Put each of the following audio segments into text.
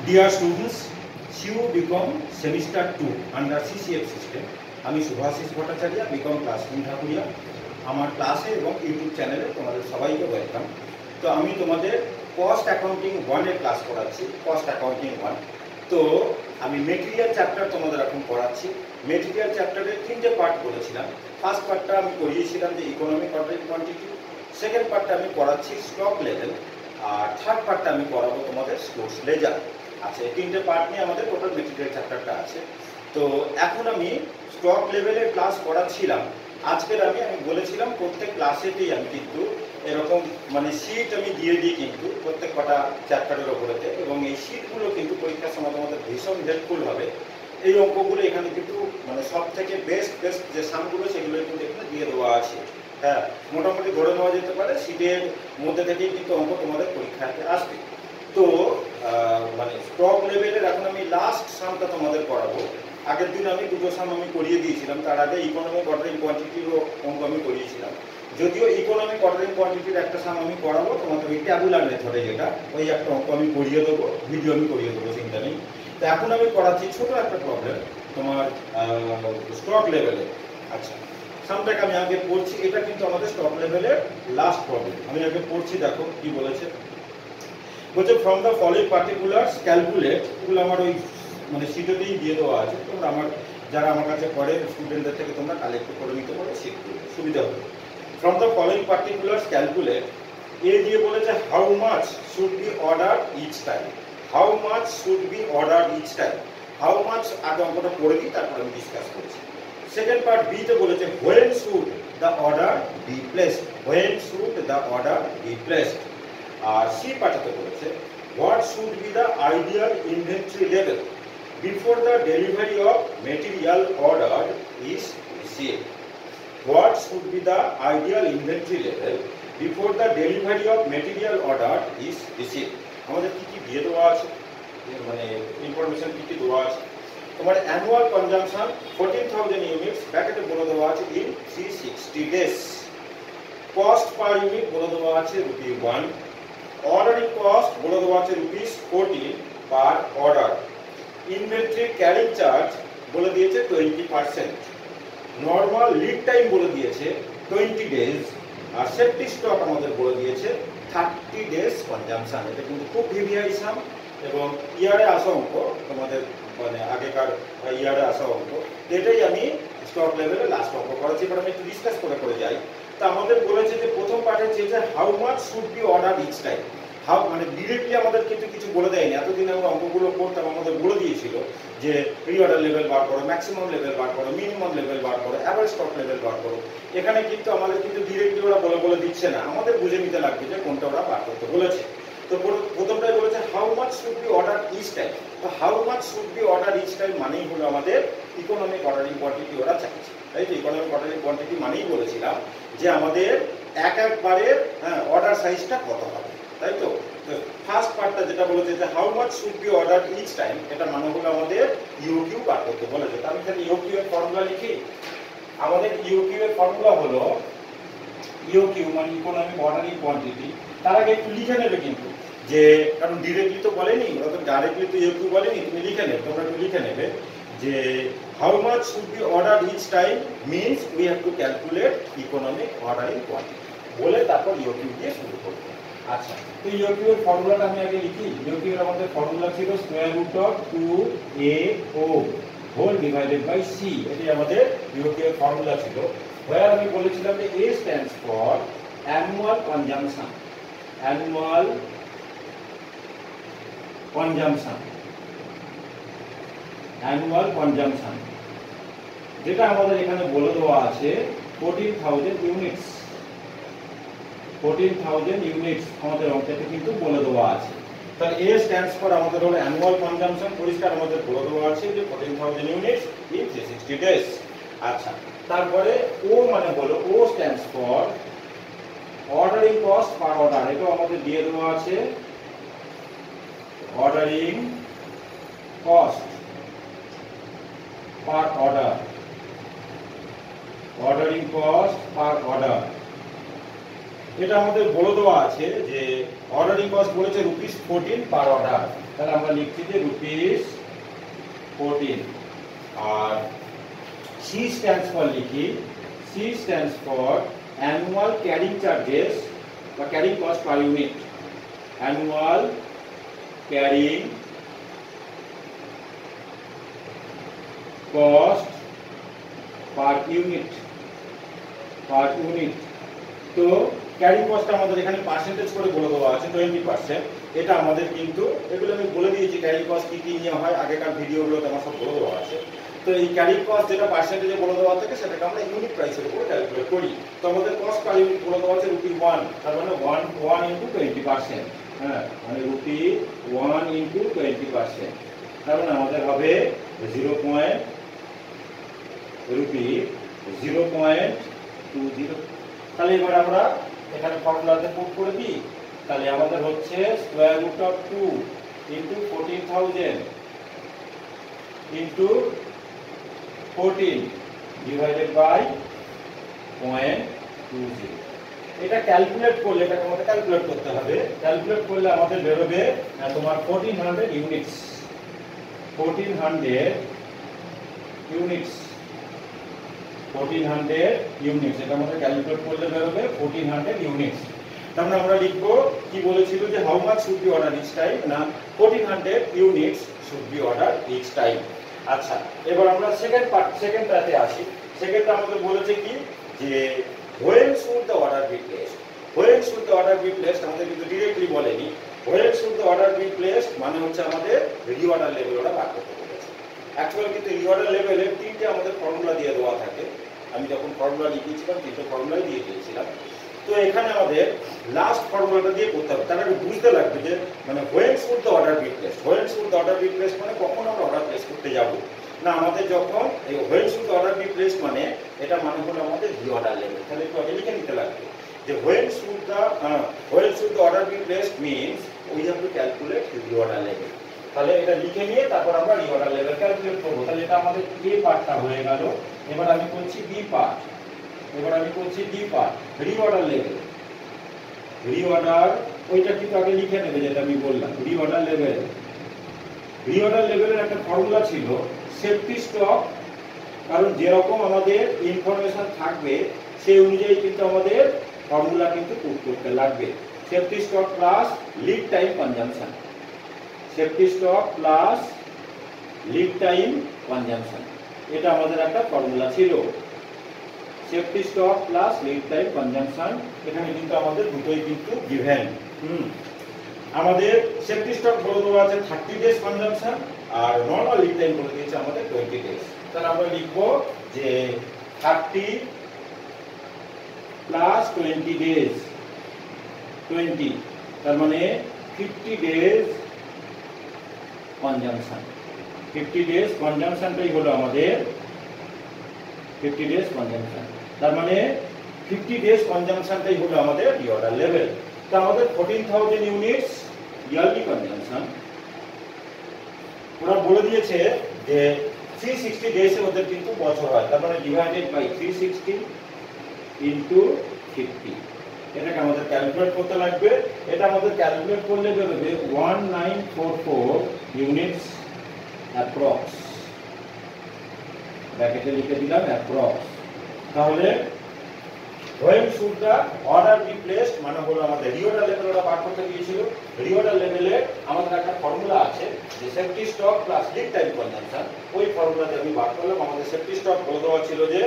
Dear students, CU BCom Semester 2 under CCF system. আমি Shubhashis Bhattacharya BCom classroom Dhakuria. আমার ক্লাসে এবং ইউটিউব চ্যানেলে তোমাদের সবাইকে ওয়েলকাম। তো আমি তোমাদের কস্ট অ্যাকাউন্টিং 1 এর ক্লাস করাচ্ছি, কস্ট অ্যাকাউন্টিং 1। তো আমি মেটেরিয়াল চ্যাপ্টার তোমাদের এখন পড়াচ্ছি। মেটেরিয়াল চ্যাপ্টারের 3টে পার্ট করেছিলাম। ফার্স্ট পার্টটা আমি করিয়েছিলাম যে ইকোনমিক অর্ডারিং কোয়ান্টিটি, সেকেন্ড পার্টটা আমি করাচ্ছি স্টক লেভেল, আর থার্ড পার্টটা আমি করাবো তোমাদের স্টোরস লেজার। আচ্ছা, এই 3টে পার্ট নিয়ে আমাদের টোটাল মেটেরিয়াল চ্যাপ্টারটা আছে। তো এখন আমি স্টক লেভেলের ক্লাস করাচ্ছিলাম। আজকের আমি বলেছিলাম প্রত্যেক ক্লাসেতেই আমি কিন্তু এরকম শিট আমি দিয়ে দিই কিন্তু প্রত্যেক কটা চ্যাপ্টারের ওপরেতে, এবং এই শিটগুলো কিন্তু পরীক্ষার সময় তোমাদের ভীষণ হেল্পফুল হবে। এই অঙ্কগুলো এখানে কিন্তু সব থেকে বেস্ট যে সামগুলো সেগুলো কিন্তু এখানে দিয়ে দেওয়া আছে। হ্যাঁ, মোটামুটি ধরে নেওয়া যেতে পারে শিটের মধ্যে থেকেই কিন্তু অঙ্ক তোমাদের পরীক্ষাতে আসবে। তো স্টক লেভেলের এখন আমি লাস্ট সামটা তোমাদের করাবো। আগের দিন আমি দুটো সাম আমি করিয়ে দিয়েছিলাম, তার আগে ইকোনমিক অর্ডারিং কোয়ান্টিটিরও অঙ্ক আমি করিয়েছিলাম। যদিও ইকোনমিক অর্ডারিং কোয়ান্টিটির একটা সাম আমি করাবো তোমাদের ওই ট্যাবুলার মেথডে, যেটা ওই একটা অঙ্ক আমি করিয়ে দেবো, ভিডিও আমি করিয়ে দেবো, চিন্তা নেই। তো এখন আমি করাচ্ছি ছোট একটা প্রবলেম তোমার স্টক লেভেলে। আচ্ছা, সামটাকে আমি আগে পড়ছি, এটা কিন্তু আমাদের স্টক লেভেলের লাস্ট প্রবলেম। আমি আগে পড়ছি, দেখো কি বলেছে। বলছে from the following particulars calculate, এগুলো আমার ওই শিটেতেই দিয়ে দেওয়া আছে। তোমরা যারা আমার কাছে পড়ে স্টুডেন্টদের থেকে তোমরা কালেক্ট করে নিতে পারো, শিখতে সুবিধা হবে। From the following particulars calculate, এ দিয়ে বলেছে how much should be order each time. How much should be order each time. How much আগে অঙ্কটা পড়ে দিই, তারপরে আমি ডিসকাস করছি। সেকেন্ড পার্ট বি তে বলেছে when should the order be placed. When should the order be placed. আর সি পার্টে বলেছে what should be the ideal inventory level before the delivery of material ordered is received. What should be the ideal inventory level before the delivery of material ordered is received? আমাদের কি কি দিয়ে দেওয়া আছে, information কি কি দেওয়া আছে। তোমার অ্যানুয়াল কনজাম্পশন 14,000 ইউনিটস, ব্র্যাকেটে বলে দেওয়া আছে in 360 days. Cost per unit বলে দেওয়া আছে ₹1। অর্ডারিং কস্ট বলে দেওয়া আছে ₹14 per order. Inventory carrying charge বলে দিয়েছে 20%। নর্মাল লিড টাইম বলে দিয়েছে 20 ডেজ। আর সেফটি স্টক আমাদের বলে দিয়েছে 30 ডেজ কনজাম্পশন। এটা কিন্তু খুব ভিভিআই সাম এবং ইয়ারে আসা অঙ্ক, তোমাদের আগেকার ইয়ারে আসা অঙ্ক। এটাই আমি স্টক লেভেলে লাস্ট অঙ্ক করেছি। এবার আমি একটু ডিসকাস করে যাই। তা আমাদের বলেছে যে প্রথম পার্টে চেয়েছে how much should be order each time. Directly আমাদের কিন্তু কিছু বলে দেয়নি। এতদিন আমরা অঙ্কগুলো করতাম, আমাদের বলে দিয়েছিল যে প্রি অর্ডার লেভেল বার করো, ম্যাক্সিমাম লেভেল বার করো, মিনিমাম লেভেল বার করো, অ্যাভারেজ স্টক লেভেল বার করো। এখানে কিন্তু আমাদের ডিরেক্টলি ওরা বলে দিচ্ছে না, আমাদের বুঝে নিতে লাগবে যে কোনটা ওরা বার করতে বলেছে। তো প্রথমটাই বলেছে how much should be order each time. তো how much should be order each time মানেই হলো আমাদের ইকোনমিক অর্ডারিং কোয়ান্টিটি ওরা চাইছে, তাই তো। ইকোনমিক অর্ডারিং কোয়ান্টিটি মানেই বলেছিলাম যে আমাদের একবারের অর্ডার সাইজটা কত হবে, তাই তো। ফার্স্ট পার্টটা যেটা বলেছে যে how much should be order each time, এটা মানে হলো আমাদের ইউকিউ বার করতে বলেছে। আমি এখানে ইউকিউ এর ফর্মুলা লিখি। আমাদের ইউকিউ এর ফর্মুলা হলো ইউকিউ ইকোনমিক অর্ডারিং কোয়ান্টিটি। তার আগে একটু লিখে নেবে কিন্তু, যে কারণ ডিরেক্টলি তো বলেনি, ওরা তো ডাইরেক্টলি তো ইউকিউ বলেনি, তুমি লিখে নেবে, তোমরা একটু লিখে নেবে যে how much should be order each time means we have to calculate economic ordering quantity বলে তারপর ইউকিউ দিয়ে শুরু করবো। আচ্ছা, তো ইউকিউ এর ফর্মুলাটা আমি আগে লিখি। ইউকিউ এর আমাদের ফর্মুলা ছিল √2AO whole divided by C. এটাই আমাদের ইউকিউ এর ফর্মুলা ছিল। ওয়ার আমি বলেছিলাম যে A stands for annual consumption. Annual consumption, annual consumption, যেটা আমাদের এখানে বলে দেওয়া আছে 14,000 ইউনিটস। 14,000 ইউনিটস আমাদের অঙ্কতে কিন্তু বলে দেওয়া আছে। তাহলে A স্ট্যান্ডস ফর আমাদের হলো অ্যানুয়াল কনজাম্পশন, পরিষ্কার আমাদের বলে দেওয়া আছে যে 14,000 ইউনিটস ইন 360 ডেজ। আচ্ছা, তারপরে O হলো O stands for ordering cost per order. এটাও আমাদের দিয়ে দেওয়া আছে ordering cost per order. Ordering cost per order. এটা আমাদের বলে দেওয়া আছে যে অর্ডারিং কস্ট বলেছে ₹14 পার অর্ডার, তাহলে আমরা লিখছি যে ₹14। আর সি স্ট্যান্ডস ফর লিখি, C stands for annual carrying charges বা carrying cost per unit, annual carrying cost per unit, তো ক্যারিং কস্ট আমাদের এখানে পার্সেন্টেজ করে বলে দেওয়া আছে 20%। এটা আমাদের কিন্তু এগুলো আমি বলে দিয়েছি ক্যারিং কস্ট কি কি নিয়ে হয়, আগেকার ভিডিওগুলোতে আমার সব বলে দেওয়া আছে। তো এই ক্যারিং কস্ট যেটা পার্সেন্টেজে বলে দেওয়া থাকে সেটাকে আমরা ইউনিট প্রাইসের উপর ক্যালকুলেট করি। তো আমাদের কস্ট পার ইউনিট বলে দেওয়া আছে ₹1, তার মানে 1 ইন্টু 20%, হ্যাঁ মানে ₹1 ইন্টু 20%, তার মানে আমাদের হবে 0.20। তাহলে এবার আমরা এখানে ফর্মুলাতে পুট করে দিই, তাহলে আমাদের হচ্ছে √2 ইন্টু 14,000 ইন্টু 14 ডিভাইডেড বাই 0.20। এটা ক্যালকুলেট করলে, এটাকে আমাদের ক্যালকুলেট করতে হবে, ক্যালকুলেট করলে আমাদের বেরোবে তোমার 1400 ইউনিটস, 1400 ইউনিটস, এটা আমাদের ক্যালকুলেট করলে বেরোবে 1400 ইউনিটস। তাহলে আমরা লিখবো কি বলেছিল যে how much should be order each time, না 1400 units should be order each time. আচ্ছা, এবার আমরা সেকেন্ডটাতে আসি। সেকেন্ডটা আমাদের বলেছে কি যে when should the order be placed, when should the order be placed আমাদের কিন্তু ডিরেক্টলি বলেনি। when should the order be placed মানে হচ্ছে আমাদের রিঅর্ডার লেভেল ওটা বার করতে বলেছে। অ্যাকচুয়ালি কিন্তু রিঅর্ডার লেভেলের তিনটে আমাদের ফর্মুলা দিয়ে দেওয়া থাকে, আমি যখন ফর্মুলা লিখেছিলাম তিনটে ফর্মুলাই দিয়ে দিয়েছিলাম। তো এখানে আমাদের লাস্ট ফর্মুলাটা দিয়ে করতে হবে, তাহলে বুঝতে লাগবে যে মানে when should the order be placed, when should the order be placed মানে কখন আমরা অর্ডার প্লেস করতে যাব না, আমাদের যখন এই when should the order be placed মানে এটা মানে হলো আমাদের রিঅর্ডার লেভেল। তাহলে একটু আগে লিখে নিতে লাগবে যে when should the order be placed means we have to calculate the reorder level। তাহলে এটা লিখে নিয়ে তারপর আমরা রিঅর্ডার লেভেল ক্যালকুলেট করব। তাহলে এটা আমাদের এ পার্টটা হয়ে গেল। এবার আমি করছি B part, reorder level. Reorder ওইটা কিন্তু আগে লিখে নেবে যেটা আমি বললাম, রিঅর্ডার লেভেলের একটা ফর্মুলা ছিল সেফটি স্টক, কারণ যেরকম আমাদের ইনফরমেশন থাকবে সেই অনুযায়ী কিন্তু আমাদের ফর্মুলা কিন্তু পুট করতে লাগবে। Safety stock plus lead time consumption, safety stock plus lead time consumption, এটা আমাদের একটা ফর্মুলা ছিল। Safety stock plus lead time consumption, এখানে কিন্তু আমাদের দুটোই কিন্তু গিভেন। আমাদের সেফটি স্টক বলে দেওয়া আছে 30 ডেজ কনজাম্পশন, আর নরমাল লিড টাইম বলে দিয়েছে আমাদের 20 ডেজ। তাহলে আমরা লিখবো যে 30 প্লাস 20 ডেজ, 20 তার মানে 50 ডেজ কনজাম্পশন। 50 ডেজ কনজাম্পশনটাই হলো আমাদের 50 ডেজ কনজাম্পশন, তার মানে 50 ডেজ কনজাম্পশনটাই হলো আমাদের রিঅর্ডার লেভেল। তো আমাদের 14,000 ইউনিটস ইয়ারলি কনজাম্পশন, ওরা বলে দিয়েছে যে 360 ডেজে ওদের কিন্তু বছর হয়, তার মানে ডিভাইডেড বাই 360 ইনটু 50, এটাকে আমাদের ক্যালকুলেট করতে লাগবে। এটা আমাদের ক্যালকুলেট করলে বেরোবে 1944 ইউনিটস অ্যাপ্রক্স, ব্র্যাকেটে লিখে দিলাম অ্যাপ্রক্স। তাহলে when should the order be placed মানে হলো আমাদের রিঅর্ডার লেভেল ওরা বার করতে দিয়েছিল। রিঅর্ডার লেভেলে আমাদের একটা ফর্মুলা আছে যে safety stock plus lead time consumption, ওই ফর্মুলাতে আমি বার করলাম। আমাদের সেফটি স্টক বলে দেওয়া ছিল যে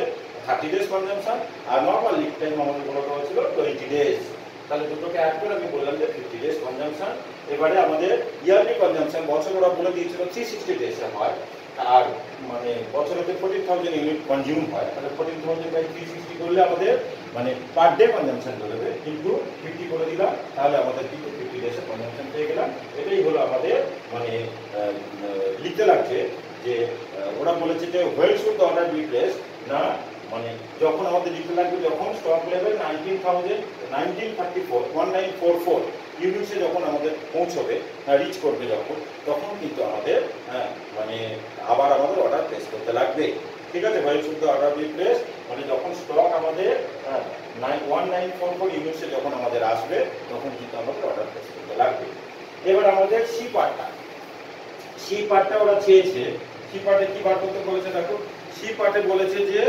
30 ডেজ কনজাম্পশন, আর নরমাল লিড টাইম আমাদের বলে দেওয়া ছিল 20 ডেজ। তাহলে দুটোকে অ্যাড করে আমি বললাম যে 50 ডেজ কনজাম্পশন। এবারে আমাদের ইয়ারলি কনজাম্পশন বছর ওরা বলে দিয়েছিল 360 ডেজে হয়, আর মানে বছরেতে 14,000 ইউনিট কনজিউম হয়। তাহলে 14,000 বাই 360 করলে আমাদের মানে পার ডে কনজাম্পশন বেরোবে, কিন্তু 50 করে দিলাম, তাহলে আমাদের কিন্তু 50 ডেজের কনজাম্পশন পেয়ে গেলাম। এটাই হলো আমাদের মানে লিখতে লাগছে যে ওরা বলেছে যে when should the order be placed না মানে যখন আমাদের লিখতে লাগবে যখন স্টক লেভেল 1944 ইউনিটসে যখন আমাদের পৌঁছবে, রিচ করবে যখন, তখন কিন্তু আমাদের মানে আবার আমাদের অর্ডার প্লেস করতে লাগবে। ঠিক আছে, while should the order be placed, মানে যখন স্টক আমাদের 1944 ইউনিটসে যখন আমাদের আসবে তখন কিন্তু আমাদের অর্ডার প্লেস করতে লাগবে। এবার আমাদের সি পার্টটা ওরা চেয়েছে, সি পার্টে কি বার করতে বলেছে দেখো, সি পার্টে বলেছে যে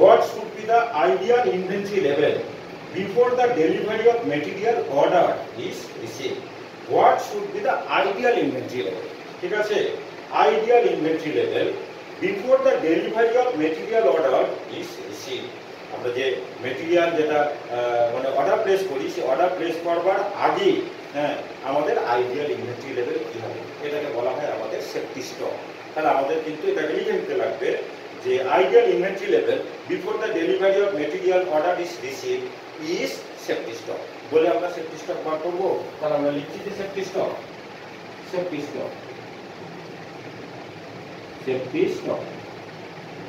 what should be the ideal inventory level before the delivery of material order is received. What should be the ideal inventory level? ঠিক আছে, ideal inventory level before the delivery of material order is received. আমরা যে material যেটা মানে order place করি, সেই order place করবার আগে আমাদের আইডিয়াল ইনভেন্টরি লেভেল কি হবে, এটাকে বলা হয় আমাদের সেফটি স্টক। তাহলে আমাদের কিন্তু এটাকে লিখে নিতে লাগবে যে ideal inventory level before the delivery of material order is received is safety stock বলে আমরা সেফটি স্টক বার করবো। তাহলে আমরা লিখছি যে safety stock, safety stock, safety stock.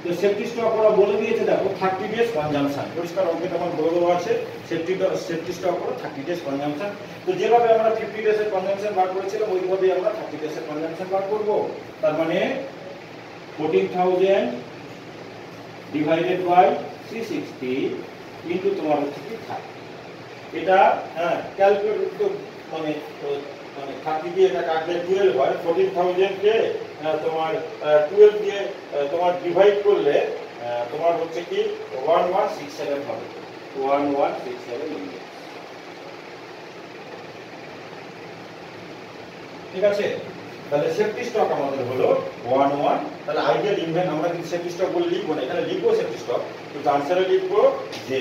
তো সেফটি স্টক ওরা বলে দিয়েছে দেখো 30 ডেজ কনজাম্পশন, পরিষ্কার অঙ্কে তখন বলে দেওয়া আছে সেফটি স্টক হলো 30 ডেজ কনজাম্পশন। তো যেভাবে আমরা 50 ডেজের কনজাম্পশন বার করেছিলাম ওইভাবেই আমরা 30 ডেজের কনজাম্পশন বার করব। তার মানে 14,000 ডিভাইডেড বাই 360 ইনটু তোমার হচ্ছে কি 30। এটা ক্যালকুলেট তো মানে 30 দিয়ে এটা কাটলে 12 হয়, 14,000 কে তোমার 12 দিয়ে তোমার ডিভাইড করলে তোমার হচ্ছে কি 1167 হবে, 1167 ইউনিট। ঠিক আছে, তাহলে সেফটি স্টক আমাদের হলো 11। তাহলে আইডিয়াল ইনভেন্ট আমরা কিন্তু সেফটি স্টক বলে লিখবো না, এখানে লিখবো সেফটি স্টক, কিন্তু আনসারে লিখবো যে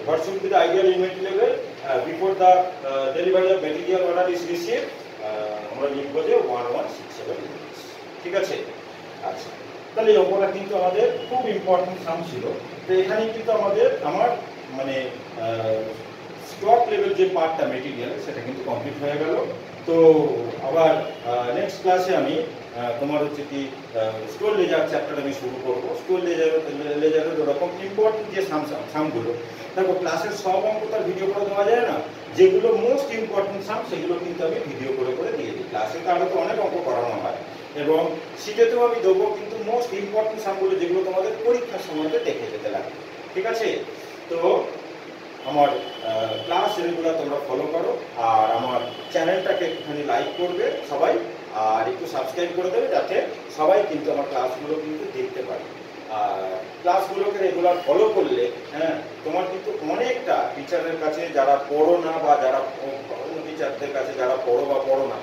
what should be the ideal inventory level before the delivery of material order is received, আমরা লিখবো যে 1167 ইউনিটস। ঠিক আছে, আচ্ছা তাহলে এই অঙ্কটা কিন্তু আমাদের খুব ইম্পর্টেন্ট সাম ছিল। তো এখানে কিন্তু আমার মানে স্টক লেভেল যে পার্টটা মেটেরিয়াল সেটা কিন্তু কমপ্লিট হয়ে গেল। তো আবার নেক্সট ক্লাসে আমি তোমার হচ্ছে কি স্টোর লেজার চ্যাপ্টার আমি শুরু করব। স্টোর লেজারের ওরকম ইম্পর্টেন্ট যে সামগুলো দেখো, ক্লাসের সব অঙ্ক তার ভিডিও করে দেওয়া যায় না, যেগুলো মোস্ট ইম্পর্টেন্ট সাম সেগুলো কিন্তু আমি ভিডিও করে দিয়ে দিই। ক্লাসে তো আরও তো অনেক অঙ্ক করানো হয় এবং শীতেতেও আমি দেবো, কিন্তু মোস্ট ইম্পর্টেন্ট সামগুলো যেগুলো তোমাদের পরীক্ষার সময়তে দেখে যেতে লাগবে। ঠিক আছে, তো আমার ক্লাস রেগুলার তোমরা ফলো করো, আর আমার চ্যানেলটাকে একটুখানি লাইক করবে সবাই, আর একটু সাবস্ক্রাইব করে দেবে যাতে সবাই কিন্তু আমার ক্লাসগুলো কিন্তু দেখতে পারে। আর ক্লাসগুলোকে রেগুলার ফলো করলে তোমার কিন্তু অনেকটা টিচারের কাছে যারা পড়ো না বা যারা অন্য টিচারদের কাছে যারা পড়ো বা পড়ো না,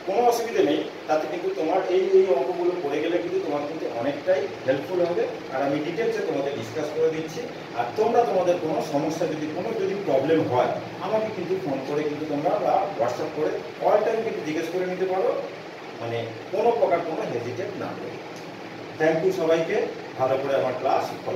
কোনো অসুবিধা নেই, তাতে কিন্তু তোমার এই অঙ্কগুলো পড়ে গেলে কিন্তু তোমার কিন্তু অনেকটাই হেল্পফুল হবে। আর আমি ডিটেলসে তোমাদের ডিসকাস করে দিচ্ছি। আর তোমরা তোমাদের কোনো সমস্যা যদি প্রবলেম হয় আমাকে কিন্তু ফোন করে কিন্তু তোমরা বা হোয়াটসঅ্যাপ করে অল টাইম কিন্তু জিজ্ঞেস করে নিতে পারো, মানে কোনো প্রকার কোনো হেজিটেট না করে। থ্যাংক ইউ সবাইকে, ভালো করে আমার ক্লাস ফলো